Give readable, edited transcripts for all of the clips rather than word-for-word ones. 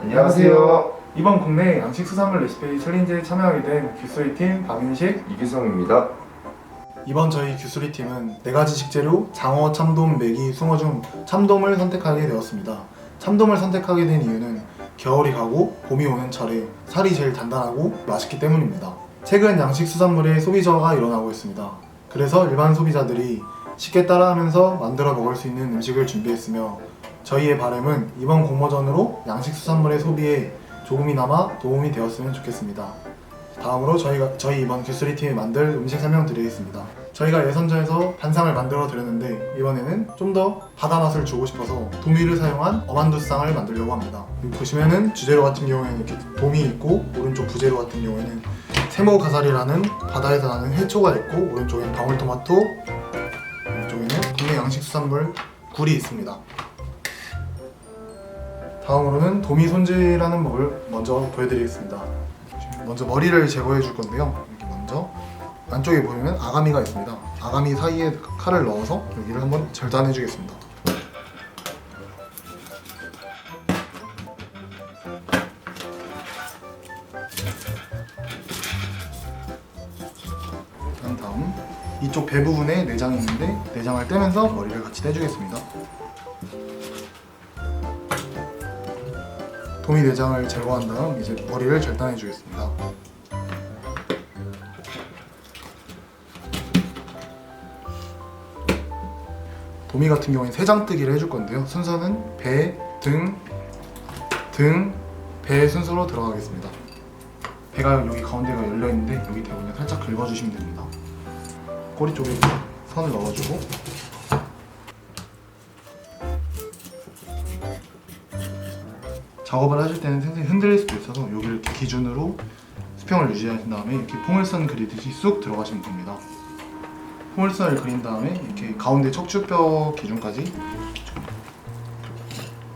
안녕하세요. 이번 국내 양식 수산물 레시피 챌린지에 참여하게 된 규수리팀 박윤식, 이규성입니다. 이번 저희 규수리팀은 4가지 식재료 장어, 참돔, 메기, 숭어 중 참돔을 선택하게 되었습니다. 참돔을 선택하게 된 이유는 겨울이 가고 봄이 오는 철에 살이 제일 단단하고 맛있기 때문입니다. 최근 양식 수산물의 소비 저하가 일어나고 있습니다. 그래서 일반 소비자들이 쉽게 따라하면서 만들어 먹을 수 있는 음식을 준비했으며 저희의 바람은 이번 공모전으로 양식 수산물의 소비에 조금이나마 도움이 되었으면 좋겠습니다. 다음으로 저희 이번 규수리팀이 만들 음식 설명드리겠습니다. 저희가 예선전에서 반상을 만들어 드렸는데 이번에는 좀 더 바다 맛을 주고 싶어서 도미를 사용한 어만두쌍을 만들려고 합니다. 여기 보시면은 주재료 같은 경우에는 이렇게 도미 있고, 오른쪽 부재료 같은 경우에는 세모가사리라는 바다에서 나는 해초가 있고, 오른쪽엔 방울토마토, 왼쪽에는 국내 양식 수산물 굴이 있습니다. 다음으로는 도미 손질하는 법을 먼저 보여드리겠습니다. 먼저 머리를 제거해 줄 건데요. 이렇게 먼저 안쪽에 보면 아가미가 있습니다. 아가미 사이에 칼을 넣어서 여기를 한번 절단해 주겠습니다. 그런 다음 이쪽 배 부분에 내장이 있는데 내장을 떼면서 머리를 같이 떼주겠습니다. 도미 내장을 제거한 다음 이제 머리를 절단해 주겠습니다. 도미 같은 경우에는 세장뜨기를 해줄 건데요. 순서는 배, 등, 배 순서로 들어가겠습니다. 배가 여기 가운데가 열려 있는데 여기 대보면 살짝 긁어주시면 됩니다. 꼬리 쪽에 선을 넣어주고 작업을 하실 때는 생생히 흔들릴 수도 있어서 여기를 이렇게 기준으로 수평을 유지하신 다음에 이렇게 포물선 그리듯이 쑥 들어가시면 됩니다. 포물선을 그린 다음에 이렇게 가운데 척추뼈 기준까지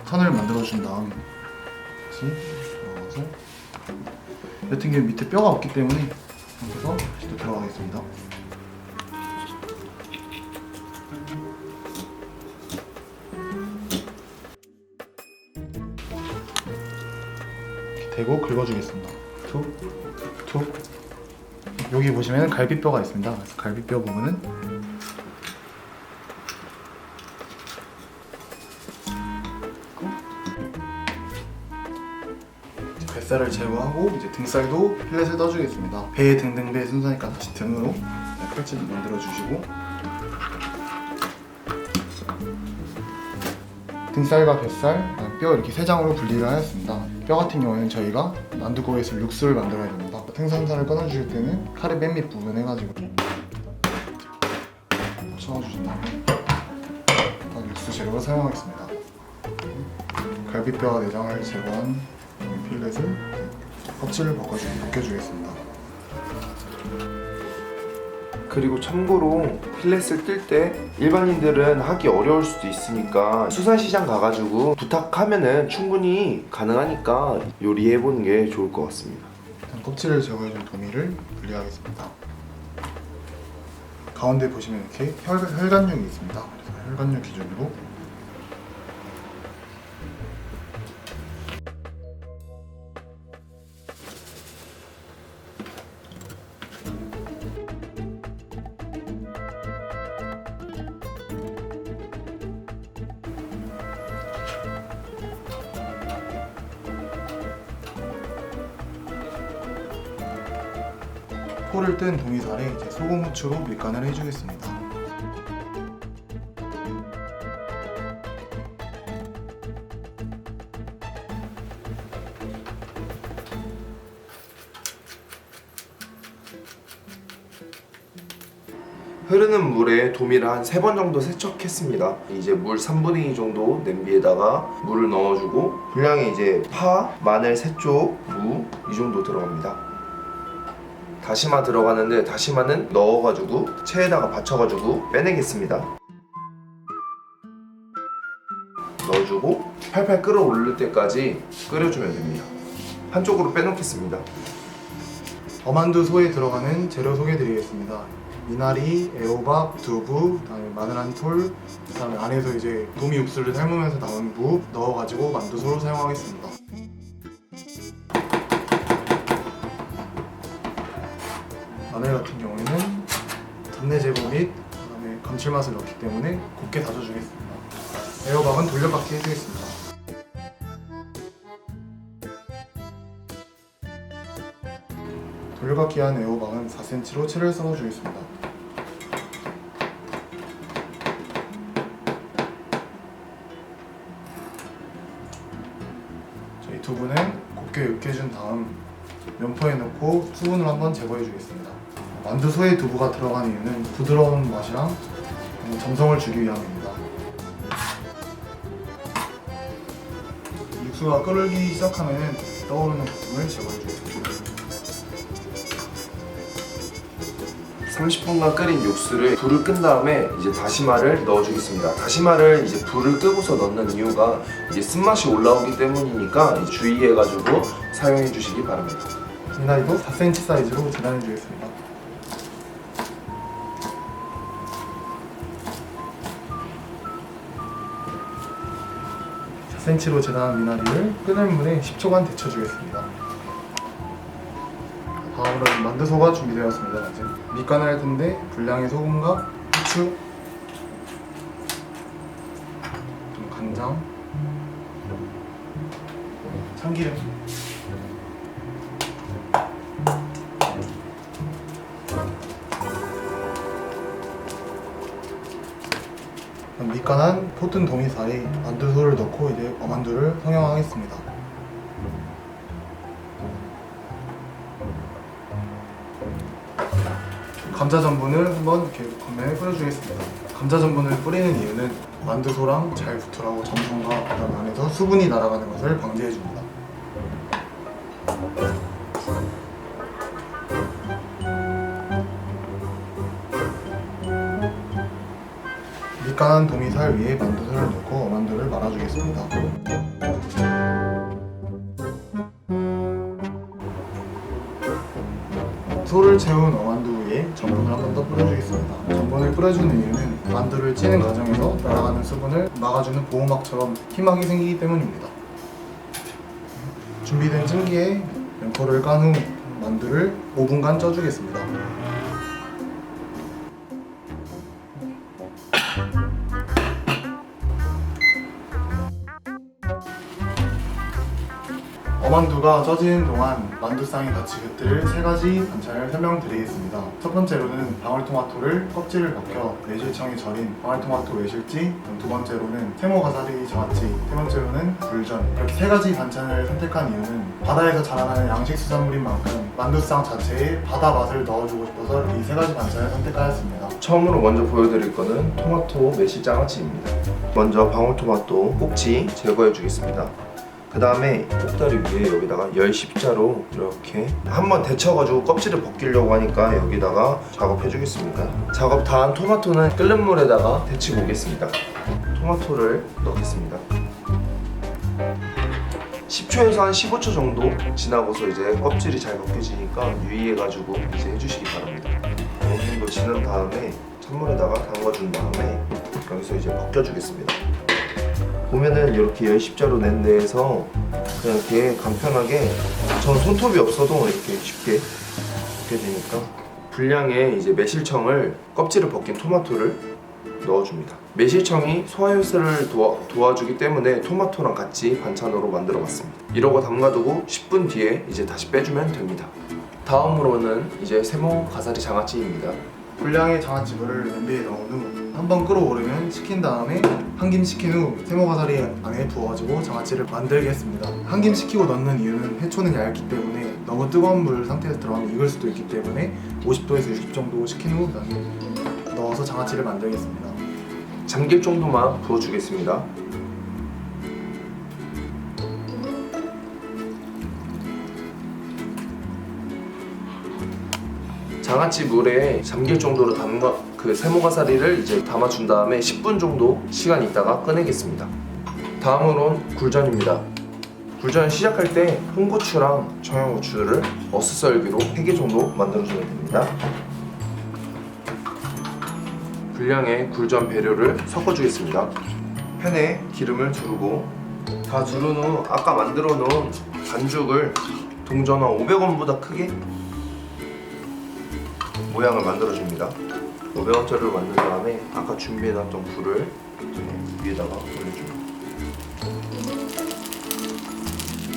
선을 만들어 준 다음 다시 들어가서 같은 경우 밑에 뼈가 없기 때문에 이렇게 다시 또 들어가겠습니다. 대고 긁어주겠습니다. 툭. 여기 보시면 갈비뼈가 있습니다. 그래서 갈비뼈 부분은 뱃살을 제거하고 이제 등살도 필렛을 떠주겠습니다. 배 등등배 순서니까 다시 등으로 칼집 만들어 주시고 등살과 뱃살, 뼈 이렇게 세 장으로 분리를 하였습니다. 뼈 같은 경우에는 저희가 만두국에서 육수를 만들어야 됩니다. 생선살을 꺼내주실 때는 칼의 맨 밑 부분 해가지고 쳐주신 다음에 육수 재료로 사용하겠습니다. 갈비뼈와 내장을 제거한 필렛을 껍질을 벗겨주겠습니다. 그리고 참고로 필렛을 뜰 때 일반인들은 하기 어려울 수도 있으니까 수산시장 가가지고 부탁하면은 충분히 가능하니까 요리해보는 게 좋을 것 같습니다. 일단 껍질을 제거해준 도미를 분리하겠습니다. 가운데 보시면 이렇게 혈관육이 있습니다. 그래서 혈관육 기준으로 포를 뜬 도미살에 이제 소금, 후추로 밑간을 해주겠습니다. 흐르는 물에 도미를 한 3번 정도 세척했습니다. 이제 물 3분의 2 정도 냄비에다가 물을 넣어주고 분량이 이제 파, 마늘 3쪽, 무 이 정도 들어갑니다. 다시마 들어가는데 다시마는 넣어가지고 체에다가 받쳐가지고 빼내겠습니다. 넣어주고 팔팔 끓어오를 때까지 끓여주면 됩니다. 한쪽으로 빼놓겠습니다. 어만두 소에 들어가는 재료 소개해드리겠습니다. 미나리, 애호박, 두부, 그다음에 마늘 한 톨, 그다음에 안에서 이제 도미 육수를 삶으면서 나온 무 넣어가지고 만두소로 사용하겠습니다. 마늘 같은 경우에는 잡내 제거 및 그다음에 감칠맛을 넣기 때문에 곱게 다져주겠습니다. 애호박은 돌려받기 해주겠습니다. 돌려받기 한 애호박은 4cm로 채를 썰어주겠습니다. 이 두부는 곱게 으깨준 다음 면포에 넣고 수분을 한번 제거해 주겠습니다. 만두소에 두부가 들어간 이유는 부드러운 맛이랑 점성을 주기 위함입니다. 육수가 끓기 시작하면 떠오르는 부분을 제거해 주겠습니다. 30분간 끓인 육수를 불을 끈 다음에 이제 다시마를 넣어주겠습니다. 다시마를 이제 불을 끄고서 넣는 이유가 이제 쓴맛이 올라오기 때문이니까 주의해가지고 사용해 주시기 바랍니다. 미나리도 4cm 사이즈로 재단해 주겠습니다. cm로 재단한 미나리를 끓는 물에 10초간 데쳐주겠습니다. 다음으로 만두소가 준비되었습니다. 이제 밑간을 할 텐데 분량의 소금과 후추, 좀 간장, 참기름, 밑간한 포튼 도미사에 만두소를 넣고 이제 어만두를 성형하겠습니다. 감자 전분을 한번 이렇게 겉면에 뿌려주겠습니다. 감자 전분을 뿌리는 이유는 만두소랑 잘 붙으라고 점성과 그다음 안에서 수분이 날아가는 것을 방지해줍니다. 밑간한 도미살 위에 만두소를 넣고 어만두를 말아주겠습니다. 소를 채운 어만두 위에 전분을 한 번 더 뿌려주겠습니다. 전분을 뿌려주는 이유는 만두를 찌는 과정에서 날아가는 수분을 막아주는 보호막처럼 희막이 생기기 때문입니다. 준비된 찜기에 면포를 깐 후 만두를 5분간 쪄주겠습니다. 어만두가 쪄지는 동안 만두쌍이 같이 곁들일 3가지 반찬을 설명드리겠습니다. 첫 번째로는 방울토마토를 껍질을 벗겨 매실청에 절인 방울토마토 매실찌, 두 번째로는 세모가사리 장아찌, 세 번째로는 굴전. 이렇게 3가지 반찬을 선택한 이유는 바다에서 자라나는 양식 수산물인 만큼 만두쌍 자체에 바다 맛을 넣어주고 싶어서 이 3가지 반찬을 선택하였습니다. 처음으로 먼저 보여드릴 거는 토마토 매실 장아찌입니다. 먼저 방울토마토 꼭지 제거해 주겠습니다. 그 다음에 꼭다리 위에 여기다가 열 십자로 이렇게 한번 데쳐가지고 껍질을 벗기려고 하니까 여기다가 작업해 주겠습니다. 작업 다 한 토마토는 끓는 물에다가 데치고 오겠습니다. 토마토를 넣겠습니다. 10초에서 한 15초 정도 지나고서 이제 껍질이 잘 벗겨지니까 유의해가지고 이제 해주시기 바랍니다. 어느 정도 지난 다음에 찬물에다가 담가준 다음에 여기서 이제 벗겨주겠습니다. 보면은 이렇게 열 십자로 낸 데에서 그냥 이렇게 간편하게 전 손톱이 없어도 이렇게 쉽게 벗겨지니까 분량의 이제 매실청을 껍질을 벗긴 토마토를 넣어줍니다. 매실청이 소화효소를 도와주기 때문에 토마토랑 같이 반찬으로 만들어봤습니다. 이러고 담가두고 10분 뒤에 이제 다시 빼주면 됩니다. 다음으로는 이제 세모 가사리 장아찌입니다. 분량의 장아찌물을 냄비에 넣은 후 한번 끓어오르면 식힌 다음에 한김 식힌 후 세모가사리 안에 부어가지고 장아찌를 만들겠습니다. 한김 식히고 넣는 이유는 해초는 얇기 때문에 너무 뜨거운 물 상태에서 들어가면 익을 수도 있기 때문에 50도에서 60 정도 식힌 후 그다음에 넣어서 장아찌를 만들겠습니다. 잠길 정도만 부어주겠습니다. 장아찌 물에 잠길 정도로 그 세모가사리를 이제 담아준 다음에 10분 정도 시간 있다가 꺼내겠습니다. 다음으론 굴전입니다. 굴전 시작할 때 홍고추랑 청양고추를 어슷썰기로 3개 정도 만들어주면 됩니다. 분량의 굴전 배료를 섞어주겠습니다. 팬에 기름을 두르고 다 두른 후 아까 만들어 놓은 반죽을 동전 한 500원보다 크게 모양을 만들어줍니다. 500원짜리로 만든 다음에 아까 준비해놨던 불을 위에다가 올려줍니다.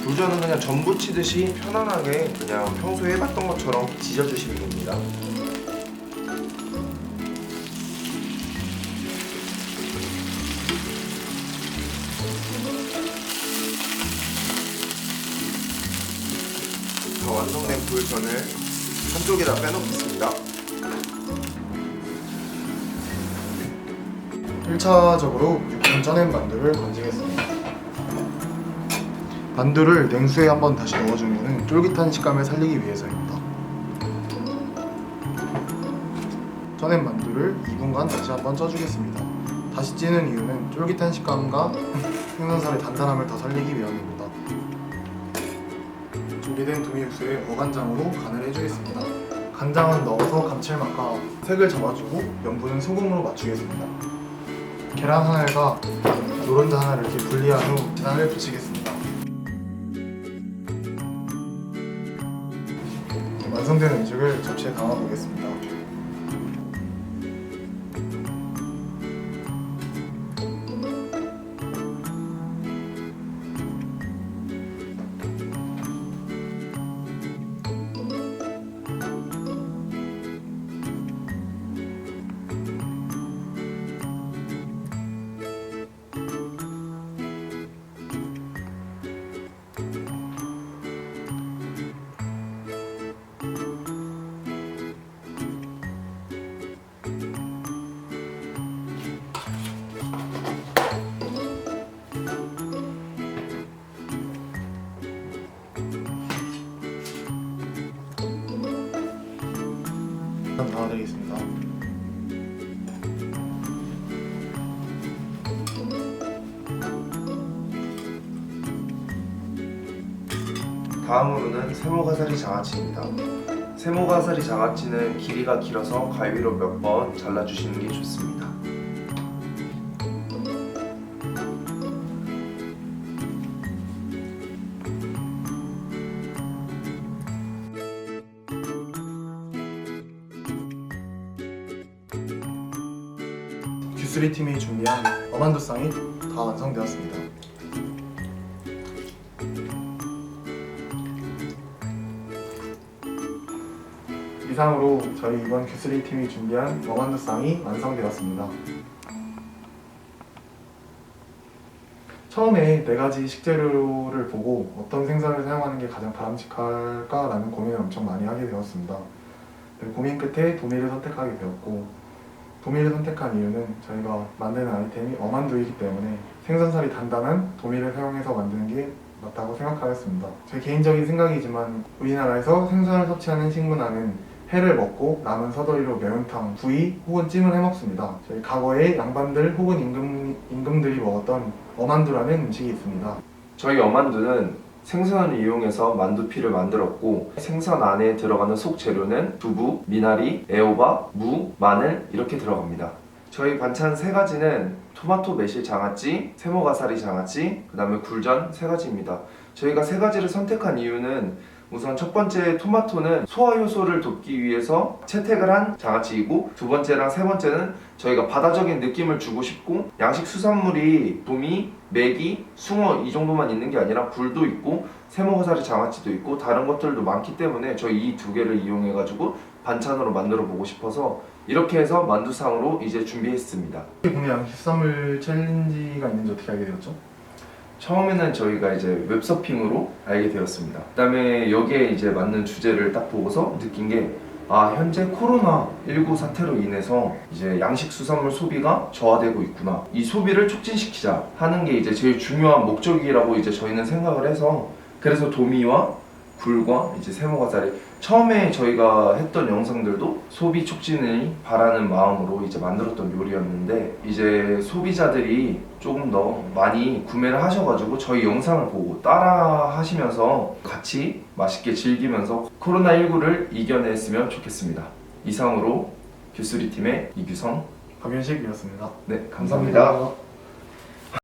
불전은 그냥 전 부치듯이 편안하게 그냥 평소에 해봤던 것처럼 지져주시면 됩니다. 다 완성된 불전을 한쪽에다 빼놓겠습니다. 1차적으로 6분 쪄낸 만두를 건지겠습니다. 만두를 냉수에 한번 다시 넣어주면 쫄깃한 식감을 살리기 위해서입니다. 쪄낸 만두를 2분간 다시 한번 쪄주겠습니다. 다시 찌는 이유는 쫄깃한 식감과 생선살의 단단함을 더 살리기 위함입니다. 준비된 도미 육수에 어간장으로 간을 해주겠습니다. 간장은 넣어서 감칠맛과 색을 잡아주고 염분은 소금으로 맞추겠습니다. 계란 하나과 노른자 하나를 이렇게 분리한 후 계란을 붙이겠습니다. 완성된 음식을 접시에 담아 보겠습니다. 담아드리겠습니다. 다음으로는 세모가사리 장아찌입니다. 세모가사리 장아찌는 길이가 길어서 가위로 몇 번 잘라주시는 게 좋습니다. 큐3 팀이 준비한 어만두쌍이 다 완성되었습니다. 이상으로 저희 이번 큐3 팀이 준비한 어만두쌍이 완성되었습니다. 처음에 4가지 식재료를 보고 어떤 생선을 사용하는 게 가장 바람직할까라는 고민을 엄청 많이 하게 되었습니다. 고민 끝에 도미를 선택하게 되었고, 도미를 선택한 이유는 저희가 만드는 아이템이 어만두이기 때문에 생선살이 단단한 도미를 사용해서 만드는 게 맞다고 생각하였습니다. 제 개인적인 생각이지만 우리나라에서 생선을 섭취하는 식문화는 회를 먹고 남은 서더리로 매운탕, 구이 혹은 찜을 해먹습니다. 저희 과거에 양반들 혹은 임금들이 먹었던 어만두라는 음식이 있습니다. 저희 어만두는 생선을 이용해서 만두피를 만들었고, 생선 안에 들어가는 속 재료는 두부, 미나리, 애호박, 무, 마늘 이렇게 들어갑니다. 저희 반찬 3가지는 토마토 매실 장아찌, 세모가사리 장아찌, 그 다음에 굴전 3가지입니다. 저희가 3가지를 선택한 이유는 우선 첫 번째 토마토는 소화 효소를 돕기 위해서 채택을 한 장아찌이고, 두 번째랑 세 번째는 저희가 바다적인 느낌을 주고 싶고, 양식 수산물이 도미, 메기, 숭어 이 정도만 있는 게 아니라 굴도 있고 세모가사리 장아찌도 있고 다른 것들도 많기 때문에 저희 이 2개를 이용해 가지고 반찬으로 만들어 보고 싶어서 이렇게 해서 만두상으로 이제 준비했습니다. 국내 양식 수산물 챌린지가 있는지 어떻게 알게 되었죠? 처음에는 저희가 이제 웹서핑으로 알게 되었습니다. 그다음에 여기에 이제 맞는 주제를 딱 보고서 느낀 게, 현재 코로나19 사태로 인해서 이제 양식 수산물 소비가 저하되고 있구나. 이 소비를 촉진시키자 하는 게 이제 제일 중요한 목적이라고 이제 저희는 생각을 해서, 그래서 도미와 굴과 이제 세모가사리, 처음에 저희가 했던 영상들도 소비 촉진을 바라는 마음으로 이제 만들었던 요리였는데, 이제 소비자들이 조금 더 많이 구매를 하셔가지고 저희 영상을 보고 따라 하시면서 같이 맛있게 즐기면서 코로나19를 이겨냈으면 좋겠습니다. 이상으로 큐3 팀의 이규성, 박윤식이었습니다. 네, 감사합니다.